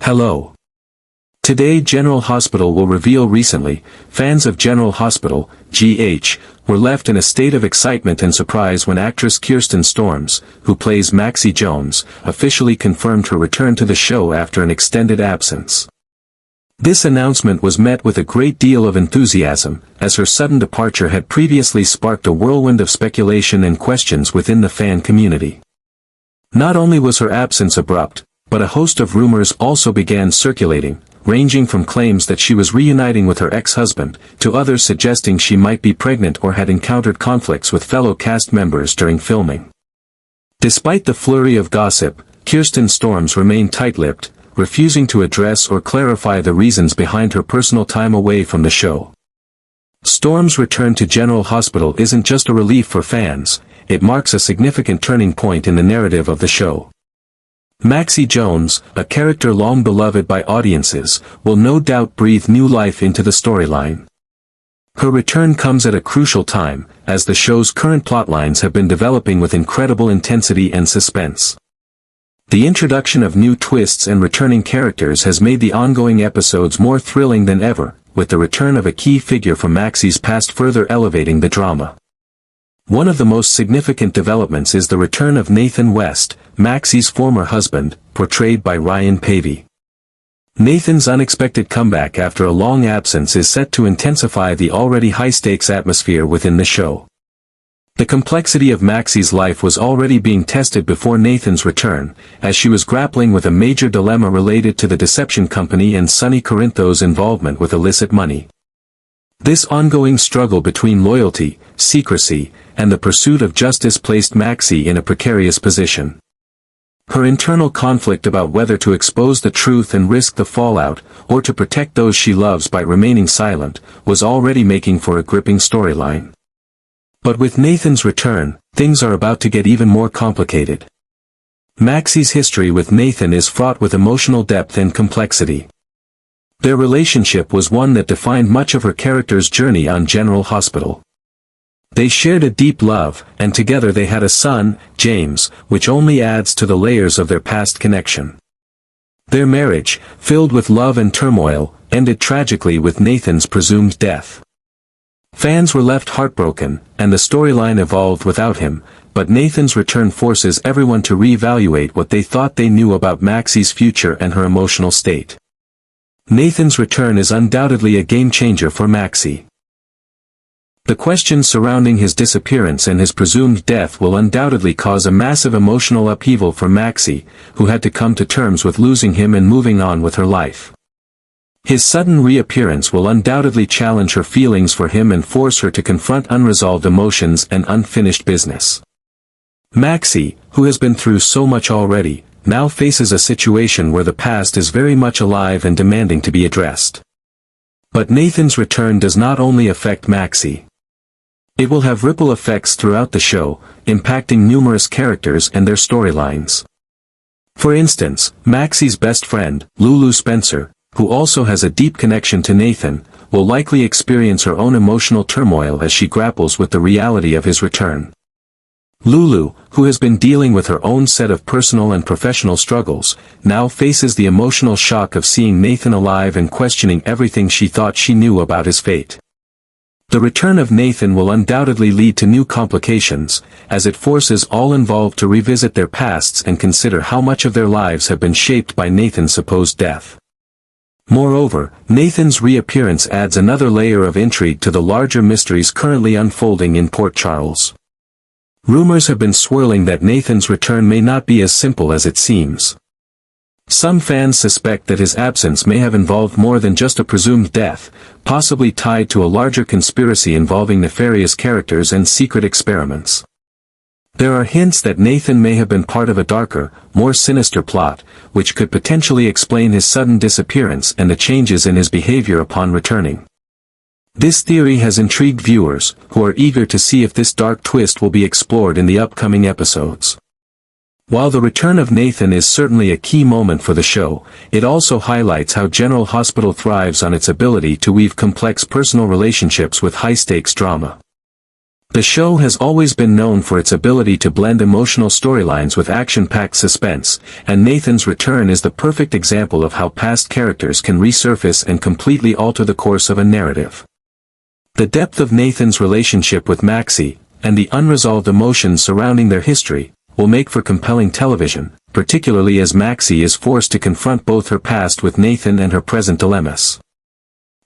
Hello. Today General Hospital will reveal recently, fans of General Hospital, GH, were left in a state of excitement and surprise when actress Kirsten Storms, who plays Maxie Jones, officially confirmed her return to the show after an extended absence. This announcement was met with a great deal of enthusiasm, as her sudden departure had previously sparked a whirlwind of speculation and questions within the fan community. Not only was her absence abrupt, but a host of rumors also began circulating, ranging from claims that she was reuniting with her ex-husband, to others suggesting she might be pregnant or had encountered conflicts with fellow cast members during filming. Despite the flurry of gossip, Kirsten Storms remained tight-lipped, refusing to address or clarify the reasons behind her personal time away from the show. Storms' return to General Hospital isn't just a relief for fans, it marks a significant turning point in the narrative of the show. Maxie Jones, a character long beloved by audiences, will no doubt breathe new life into the storyline. Her return comes at a crucial time, as the show's current plotlines have been developing with incredible intensity and suspense. The introduction of new twists and returning characters has made the ongoing episodes more thrilling than ever, with the return of a key figure from Maxie's past further elevating the drama. One of the most significant developments is the return of Nathan West, Maxie's former husband, portrayed by Ryan Pavey. Nathan's unexpected comeback after a long absence is set to intensify the already high-stakes atmosphere within the show. The complexity of Maxie's life was already being tested before Nathan's return, as she was grappling with a major dilemma related to the deception company and Sonny Corinthos' involvement with illicit money. This ongoing struggle between loyalty, secrecy, and the pursuit of justice placed Maxie in a precarious position. Her internal conflict about whether to expose the truth and risk the fallout, or to protect those she loves by remaining silent, was already making for a gripping storyline. But with Nathan's return, things are about to get even more complicated. Maxie's history with Nathan is fraught with emotional depth and complexity. Their relationship was one that defined much of her character's journey on General Hospital. They shared a deep love, and together they had a son, James, which only adds to the layers of their past connection. Their marriage, filled with love and turmoil, ended tragically with Nathan's presumed death. Fans were left heartbroken, and the storyline evolved without him, but Nathan's return forces everyone to reevaluate what they thought they knew about Maxie's future and her emotional state. Nathan's return is undoubtedly a game-changer for Maxie. The questions surrounding his disappearance and his presumed death will undoubtedly cause a massive emotional upheaval for Maxie, who had to come to terms with losing him and moving on with her life. His sudden reappearance will undoubtedly challenge her feelings for him and force her to confront unresolved emotions and unfinished business. Maxie, who has been through so much already, now faces a situation where the past is very much alive and demanding to be addressed. But Nathan's return does not only affect Maxie. It will have ripple effects throughout the show, impacting numerous characters and their storylines. For instance, Maxie's best friend, Lulu Spencer, who also has a deep connection to Nathan, will likely experience her own emotional turmoil as she grapples with the reality of his return. Lulu, who has been dealing with her own set of personal and professional struggles, now faces the emotional shock of seeing Nathan alive and questioning everything she thought she knew about his fate. The return of Nathan will undoubtedly lead to new complications, as it forces all involved to revisit their pasts and consider how much of their lives have been shaped by Nathan's supposed death. Moreover, Nathan's reappearance adds another layer of intrigue to the larger mysteries currently unfolding in Port Charles. Rumors have been swirling that Nathan's return may not be as simple as it seems. Some fans suspect that his absence may have involved more than just a presumed death, possibly tied to a larger conspiracy involving nefarious characters and secret experiments. There are hints that Nathan may have been part of a darker, more sinister plot, which could potentially explain his sudden disappearance and the changes in his behavior upon returning. This theory has intrigued viewers, who are eager to see if this dark twist will be explored in the upcoming episodes. While the return of Nathan is certainly a key moment for the show, it also highlights how General Hospital thrives on its ability to weave complex personal relationships with high-stakes drama. The show has always been known for its ability to blend emotional storylines with action-packed suspense, and Nathan's return is the perfect example of how past characters can resurface and completely alter the course of a narrative. The depth of Nathan's relationship with Maxie, and the unresolved emotions surrounding their history, will make for compelling television, particularly as Maxie is forced to confront both her past with Nathan and her present dilemmas.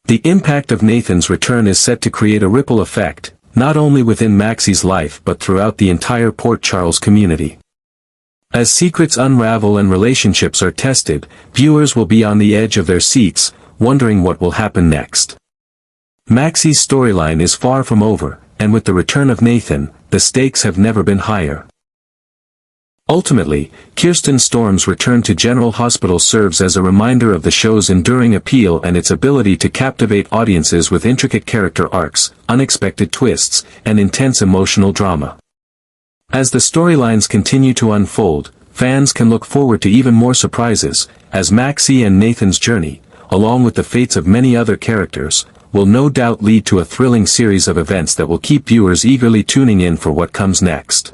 The impact of Nathan's return is set to create a ripple effect, not only within Maxie's life but throughout the entire Port Charles community. As secrets unravel and relationships are tested, viewers will be on the edge of their seats, wondering what will happen next. Maxie's storyline is far from over, and with the return of Nathan, the stakes have never been higher. Ultimately, Kirsten Storms' return to General Hospital serves as a reminder of the show's enduring appeal and its ability to captivate audiences with intricate character arcs, unexpected twists, and intense emotional drama. As the storylines continue to unfold, fans can look forward to even more surprises, as Maxie and Nathan's journey, along with the fates of many other characters, will no doubt lead to a thrilling series of events that will keep viewers eagerly tuning in for what comes next.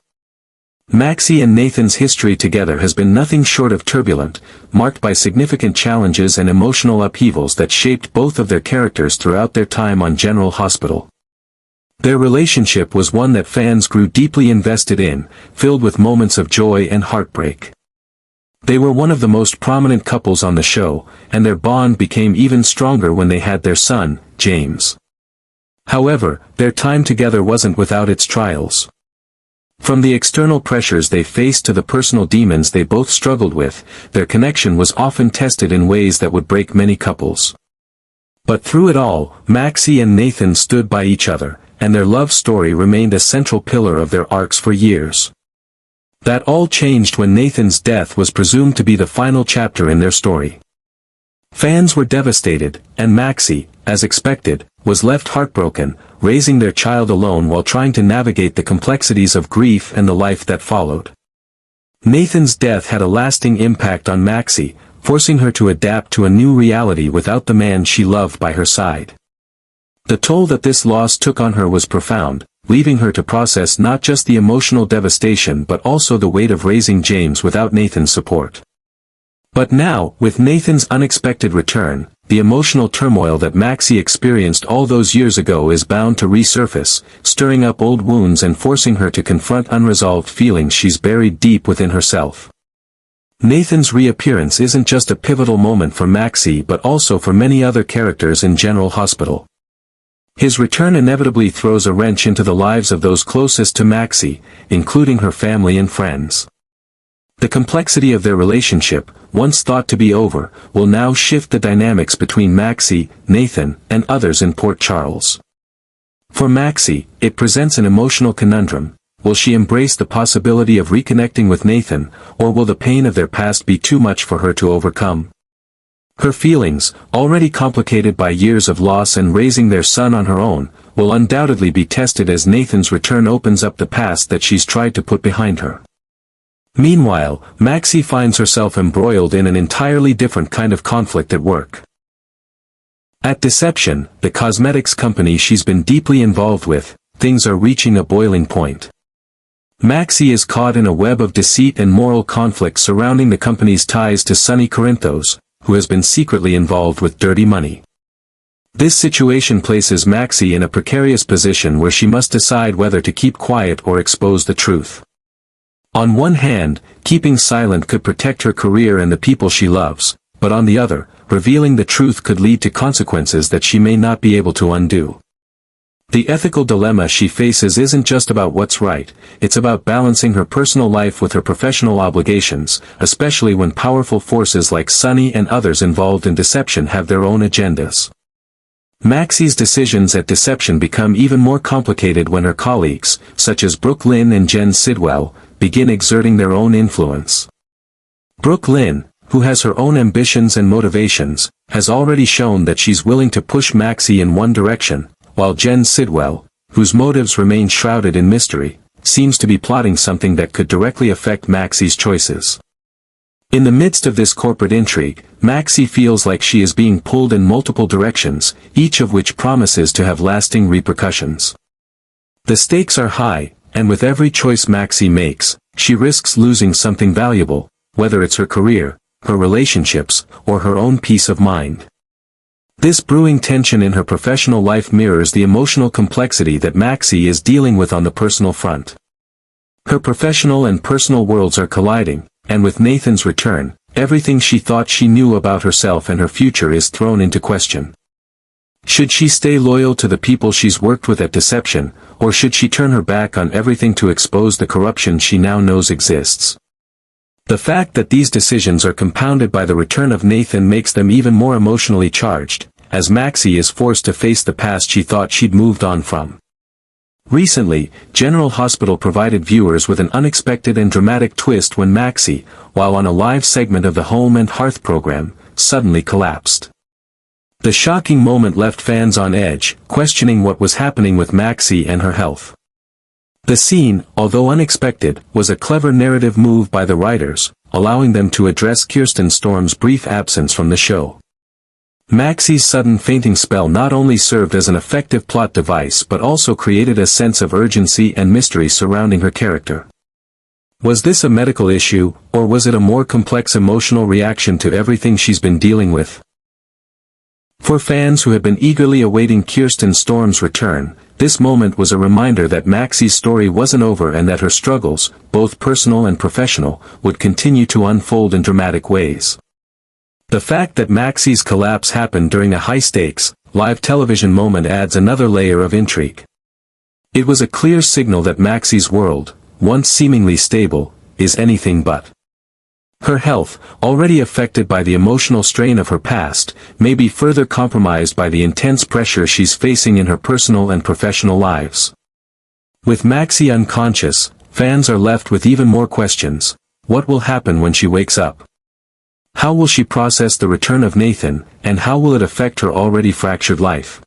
Maxie and Nathan's history together has been nothing short of turbulent, marked by significant challenges and emotional upheavals that shaped both of their characters throughout their time on General Hospital. Their relationship was one that fans grew deeply invested in, filled with moments of joy and heartbreak. They were one of the most prominent couples on the show, and their bond became even stronger when they had their son, James. However, their time together wasn't without its trials. From the external pressures they faced to the personal demons they both struggled with, their connection was often tested in ways that would break many couples. But through it all, Maxie and Nathan stood by each other, and their love story remained a central pillar of their arcs for years. That all changed when Nathan's death was presumed to be the final chapter in their story. Fans were devastated, and Maxie, as expected, was left heartbroken, raising their child alone while trying to navigate the complexities of grief and the life that followed. Nathan's death had a lasting impact on Maxie, forcing her to adapt to a new reality without the man she loved by her side. The toll that this loss took on her was profound, leaving her to process not just the emotional devastation but also the weight of raising James without Nathan's support. But now, with Nathan's unexpected return, the emotional turmoil that Maxie experienced all those years ago is bound to resurface, stirring up old wounds and forcing her to confront unresolved feelings she's buried deep within herself. Nathan's reappearance isn't just a pivotal moment for Maxie but also for many other characters in General Hospital. His return inevitably throws a wrench into the lives of those closest to Maxie, including her family and friends. The complexity of their relationship, once thought to be over, will now shift the dynamics between Maxie, Nathan, and others in Port Charles. For Maxie, it presents an emotional conundrum. Will she embrace the possibility of reconnecting with Nathan, or will the pain of their past be too much for her to overcome? Her feelings, already complicated by years of loss and raising their son on her own, will undoubtedly be tested as Nathan's return opens up the past that she's tried to put behind her. Meanwhile, Maxie finds herself embroiled in an entirely different kind of conflict at work. At Deception, the cosmetics company she's been deeply involved with, things are reaching a boiling point. Maxie is caught in a web of deceit and moral conflict surrounding the company's ties to Sonny Corinthos, who has been secretly involved with dirty money. This situation places Maxie in a precarious position where she must decide whether to keep quiet or expose the truth. On one hand, keeping silent could protect her career and the people she loves, but on the other, revealing the truth could lead to consequences that she may not be able to undo. The ethical dilemma she faces isn't just about what's right, it's about balancing her personal life with her professional obligations, especially when powerful forces like Sonny and others involved in Deception have their own agendas. Maxie's decisions at Deception become even more complicated when her colleagues, such as Brooke Lynn and Jen Sidwell, begin exerting their own influence. Brooke Lynn, who has her own ambitions and motivations, has already shown that she's willing to push Maxie in one direction, while Jen Sidwell, whose motives remain shrouded in mystery, seems to be plotting something that could directly affect Maxie's choices. In the midst of this corporate intrigue, Maxie feels like she is being pulled in multiple directions, each of which promises to have lasting repercussions. The stakes are high, and with every choice Maxie makes, she risks losing something valuable, whether it's her career, her relationships, or her own peace of mind. This brewing tension in her professional life mirrors the emotional complexity that Maxie is dealing with on the personal front. Her professional and personal worlds are colliding, and with Nathan's return, everything she thought she knew about herself and her future is thrown into question. Should she stay loyal to the people she's worked with at Deception, or should she turn her back on everything to expose the corruption she now knows exists? The fact that these decisions are compounded by the return of Nathan makes them even more emotionally charged, as Maxie is forced to face the past she thought she'd moved on from. Recently, General Hospital provided viewers with an unexpected and dramatic twist when Maxie, while on a live segment of the Home and Hearth program, suddenly collapsed. The shocking moment left fans on edge, questioning what was happening with Maxie and her health. The scene, although unexpected, was a clever narrative move by the writers, allowing them to address Kirsten Storms' brief absence from the show. Maxie's sudden fainting spell not only served as an effective plot device but also created a sense of urgency and mystery surrounding her character. Was this a medical issue, or was it a more complex emotional reaction to everything she's been dealing with? For fans who had been eagerly awaiting Kirsten Storms' return, this moment was a reminder that Maxie's story wasn't over and that her struggles, both personal and professional, would continue to unfold in dramatic ways. The fact that Maxie's collapse happened during a high-stakes, live television moment adds another layer of intrigue. It was a clear signal that Maxie's world, once seemingly stable, is anything but. Her health, already affected by the emotional strain of her past, may be further compromised by the intense pressure she's facing in her personal and professional lives. With Maxie unconscious, fans are left with even more questions. What will happen when she wakes up? How will she process the return of Nathan, and how will it affect her already fractured life?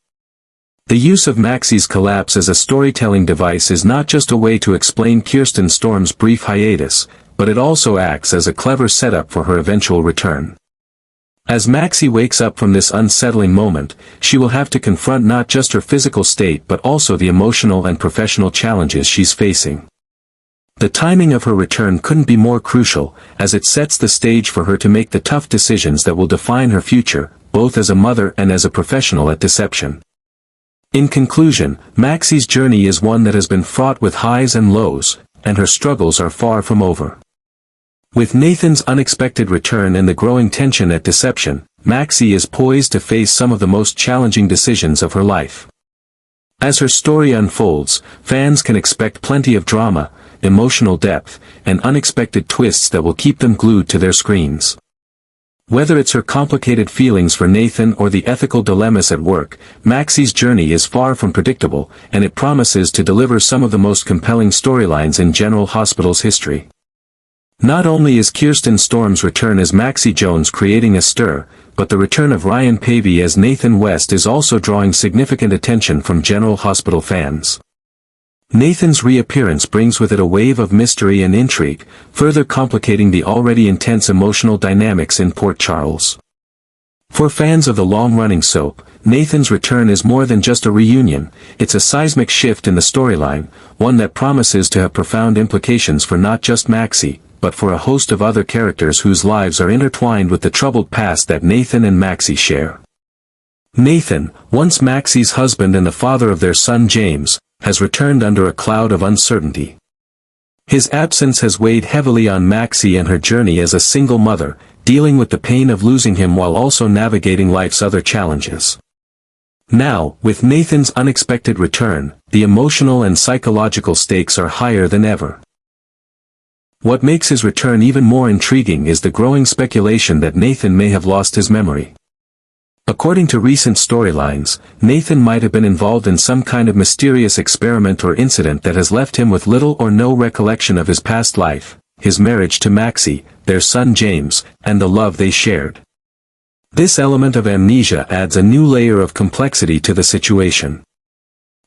The use of Maxie's collapse as a storytelling device is not just a way to explain Kirsten Storms' brief hiatus, but it also acts as a clever setup for her eventual return. As Maxie wakes up from this unsettling moment, she will have to confront not just her physical state but also the emotional and professional challenges she's facing. The timing of her return couldn't be more crucial, as it sets the stage for her to make the tough decisions that will define her future, both as a mother and as a professional at Deception. In conclusion, Maxie's journey is one that has been fraught with highs and lows, and her struggles are far from over. With Nathan's unexpected return and the growing tension at Deception, Maxie is poised to face some of the most challenging decisions of her life. As her story unfolds, fans can expect plenty of drama, emotional depth, and unexpected twists that will keep them glued to their screens. Whether it's her complicated feelings for Nathan or the ethical dilemmas at work, Maxie's journey is far from predictable, and it promises to deliver some of the most compelling storylines in General Hospital's history. Not only is Kirsten Storms' return as Maxie Jones creating a stir, but the return of Ryan Pavey as Nathan West is also drawing significant attention from General Hospital fans. Nathan's reappearance brings with it a wave of mystery and intrigue, further complicating the already intense emotional dynamics in Port Charles. For fans of the long-running soap, Nathan's return is more than just a reunion, it's a seismic shift in the storyline, one that promises to have profound implications for not just Maxie, but for a host of other characters whose lives are intertwined with the troubled past that Nathan and Maxie share. Nathan, once Maxie's husband and the father of their son James, has returned under a cloud of uncertainty. His absence has weighed heavily on Maxie and her journey as a single mother, dealing with the pain of losing him while also navigating life's other challenges. Now, with Nathan's unexpected return, the emotional and psychological stakes are higher than ever. What makes his return even more intriguing is the growing speculation that Nathan may have lost his memory. According to recent storylines, Nathan might have been involved in some kind of mysterious experiment or incident that has left him with little or no recollection of his past life, his marriage to Maxie, their son James, and the love they shared. This element of amnesia adds a new layer of complexity to the situation.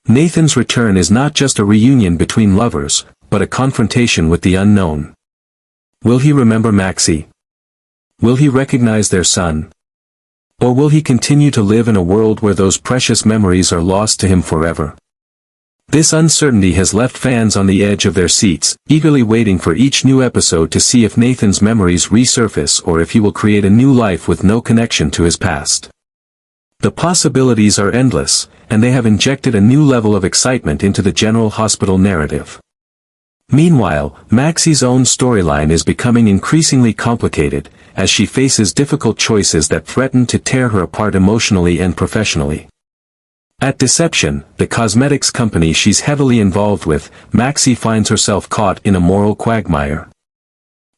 Nathan's return is not just a reunion between lovers, but a confrontation with the unknown. Will he remember Maxie? Will he recognize their son? Or will he continue to live in a world where those precious memories are lost to him forever? This uncertainty has left fans on the edge of their seats, eagerly waiting for each new episode to see if Nathan's memories resurface or if he will create a new life with no connection to his past. The possibilities are endless, and they have injected a new level of excitement into the General Hospital narrative. Meanwhile, Maxie's own storyline is becoming increasingly complicated, as she faces difficult choices that threaten to tear her apart emotionally and professionally. At Deception, the cosmetics company she's heavily involved with, Maxie finds herself caught in a moral quagmire.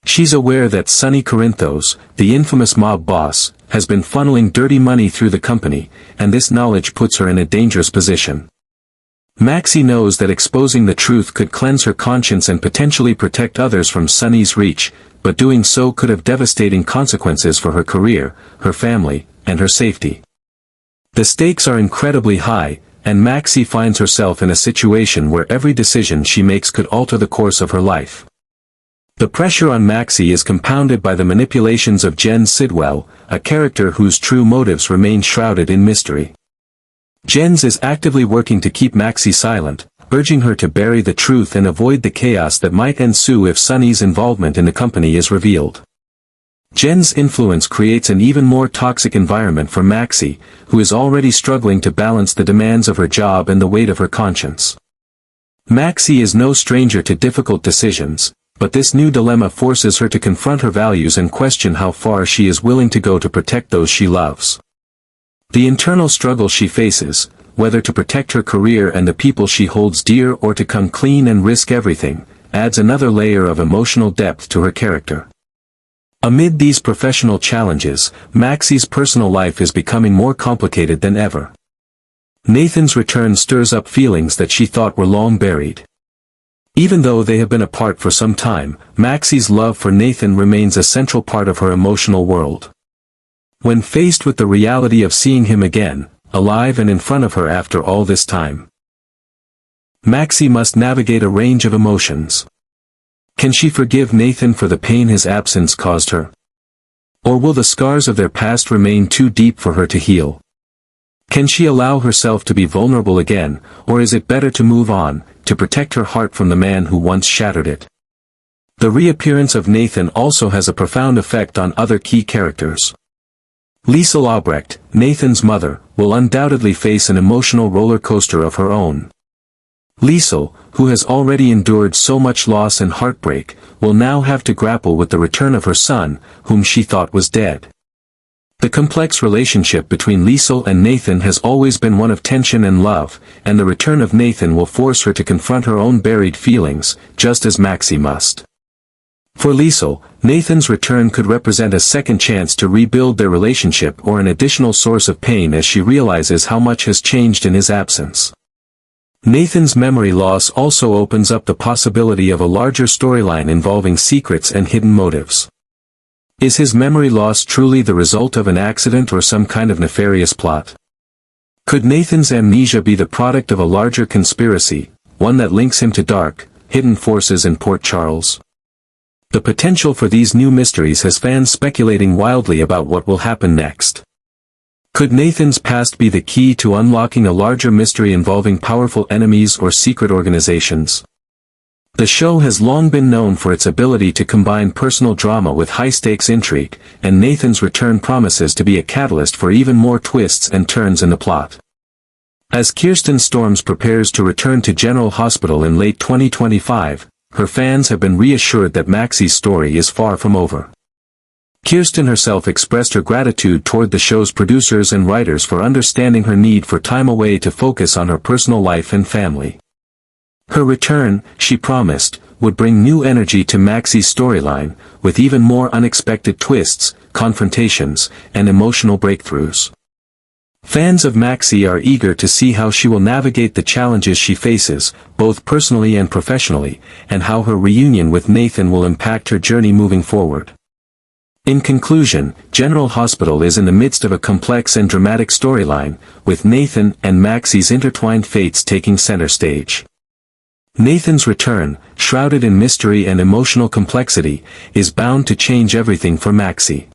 She's aware that Sonny Corinthos, the infamous mob boss, has been funneling dirty money through the company, and this knowledge puts her in a dangerous position. Maxie knows that exposing the truth could cleanse her conscience and potentially protect others from Sonny's reach, but doing so could have devastating consequences for her career, her family, and her safety. The stakes are incredibly high, and Maxie finds herself in a situation where every decision she makes could alter the course of her life. The pressure on Maxie is compounded by the manipulations of Jen Sidwell, a character whose true motives remain shrouded in mystery. Jens is actively working to keep Maxie silent, urging her to bury the truth and avoid the chaos that might ensue if Sonny's involvement in the company is revealed. Jen's influence creates an even more toxic environment for Maxie, who is already struggling to balance the demands of her job and the weight of her conscience. Maxie is no stranger to difficult decisions, but this new dilemma forces her to confront her values and question how far she is willing to go to protect those she loves. The internal struggle she faces, whether to protect her career and the people she holds dear or to come clean and risk everything, adds another layer of emotional depth to her character. Amid these professional challenges, Maxie's personal life is becoming more complicated than ever. Nathan's return stirs up feelings that she thought were long buried. Even though they have been apart for some time, Maxie's love for Nathan remains a central part of her emotional world. When faced with the reality of seeing him again, alive and in front of her after all this time, Maxie must navigate a range of emotions. Can she forgive Nathan for the pain his absence caused her? Or will the scars of their past remain too deep for her to heal? Can she allow herself to be vulnerable again, or is it better to move on, to protect her heart from the man who once shattered it? The reappearance of Nathan also has a profound effect on other key characters. Liesel Albrecht, Nathan's mother, will undoubtedly face an emotional roller coaster of her own. Liesel, who has already endured so much loss and heartbreak, will now have to grapple with the return of her son, whom she thought was dead. The complex relationship between Liesel and Nathan has always been one of tension and love, and the return of Nathan will force her to confront her own buried feelings, just as Maxie must. For Liesel, Nathan's return could represent a second chance to rebuild their relationship or an additional source of pain as she realizes how much has changed in his absence. Nathan's memory loss also opens up the possibility of a larger storyline involving secrets and hidden motives. Is his memory loss truly the result of an accident or some kind of nefarious plot? Could Nathan's amnesia be the product of a larger conspiracy, one that links him to dark, hidden forces in Port Charles? The potential for these new mysteries has fans speculating wildly about what will happen next. Could Nathan's past be the key to unlocking a larger mystery involving powerful enemies or secret organizations? The show has long been known for its ability to combine personal drama with high-stakes intrigue, and Nathan's return promises to be a catalyst for even more twists and turns in the plot. As Kirsten Storms prepares to return to General Hospital in late 2025, her fans have been reassured that Maxie's story is far from over. Kirsten herself expressed her gratitude toward the show's producers and writers for understanding her need for time away to focus on her personal life and family. Her return, she promised, would bring new energy to Maxie's storyline, with even more unexpected twists, confrontations, and emotional breakthroughs. Fans of Maxie are eager to see how she will navigate the challenges she faces, both personally and professionally, and how her reunion with Nathan will impact her journey moving forward. In conclusion, General Hospital is in the midst of a complex and dramatic storyline, with Nathan and Maxie's intertwined fates taking center stage. Nathan's return, shrouded in mystery and emotional complexity, is bound to change everything for Maxie.